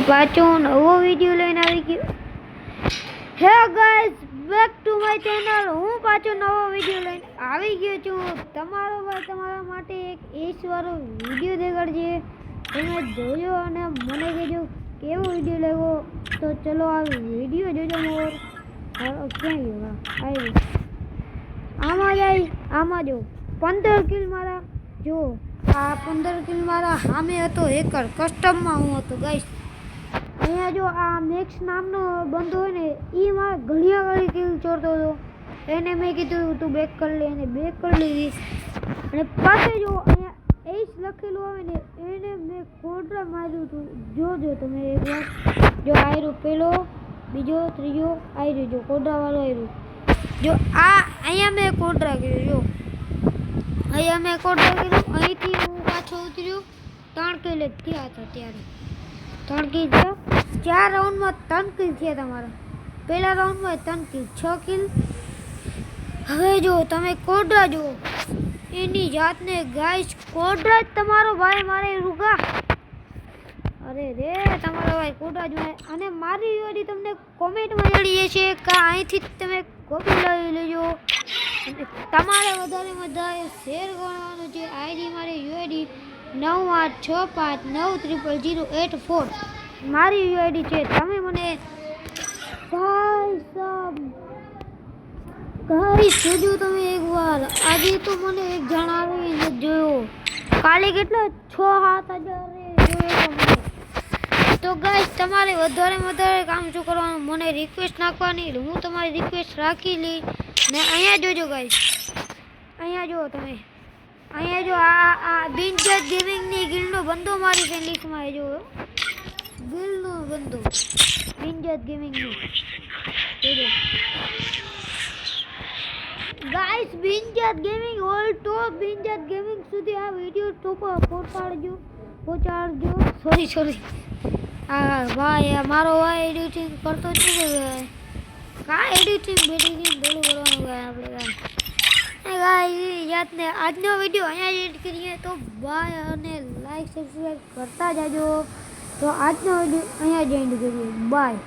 પાછો નવો વિડીયો લઈને આવી ગયો. હે guys, back to my channel. હું પાછો નવો વિડીયો લઈને આવી ગયો છું. તમારો ભાઈ તમારા માટે એક એસવાળો વિડીયો દેખાડજે. તમે જોજો અને મને કહેજો કેવો વિડીયો લેવો. તો ચલો આ વિડીયો જોજો. મોર ક્યાં ગયો? આવી આમાં જો 15 કિલ મારા. જો આ 15 કિલ મારા સામે હતો હેકર. કસ્ટમમાં હું હતો ગાઈસ. અહીંયા જો આ મેક્સ નામનો બંધો હોય ને, એ મારા ઘણી કિલ ચોરતો હતો. એને મેં કીધું તું બેક કરી લે. એને બેક કરી લીધી. અને પાસે જો અહીંયા એસ લખેલું આવે ને, એને મેં કોડરા માર્યું હતું. જોજો તમે એકવાર. જો આયરો પેલો, બીજો, ત્રીજો આયરો. જો કોડરાવાળો આયરો. જો આ અહીંયા મેં કોડરા કર્યું. જો અહીંયા મેં કોડરા કર્યું. અહીંથી હું પાછો ઉતર્યો. 3 કિલ થયા હતા ત્યારે. 3 કિલ થયા. 4 રાઉન્ડમાં 3 કિલ થયા તમારા. પહેલા રાઉન્ડમાં 3 કિલ, 6 કિલ. હવે જો તમે કોડરા જુઓ એની જાતને ગાઈસ. કોડરા જ તમારો ભાઈ મારે રૂગા. અરે રે, તમારો ભાઈ કોડરા જ. અને મારી યુઆઈડી તમને કોમેન્ટમાં જડી છે કે અહીંથી જ તમે કોપી લઈ લેજો. અને તમારે વધારે શેર કરવાનું છે. આઈડી મારી યુઆઈડી 9865900084 મારી યુઆઈડી છે. તમે મને ગાઈસ જોજો તમે એકવાર. આજે તો મને એક જણાવીને જોયો. કાલે કેટલા 6-7 હજાર જોયો મને. તો ગાઈસ તમારે વધારે કામ શું કરવાનું, મને રિક્વેસ્ટ નાખવાની. હું તમારી રિક્વેસ્ટ રાખી લઈ. ને અહીંયા જોજો ગાઈસ. અહીંયા જો તમે. અહીંયા જો આ બિનજત ગેમિંગની ગિલ્ડનો બંધો મારી છે લિસ્ટમાં. જો ગિલ્ડનો બંધો બિનજત ગેમિંગનો જોજો ગાઈસ. બિનજત ગેમિંગ ઓલ ટોપ બિનજત ગેમિંગ સુધી આ વિડીયો ટોપ પહોંચાડજો. સોરી આ ભાઈ મારો ભાઈ એડિટિંગ કરતો જ નથી. કા એડિટિંગ બોલું કરવાનું ભાઈ આપણે ગાઈસ. જાતને આજનો વિડીયો અહીંયા એડ કરીએ તો બાય. અને લાઈક સબસ્ક્રાઈબ કરતા જાજો. તો આજનો વિડીયો અહીંયા જ એન્ડ કરીએ. બાય.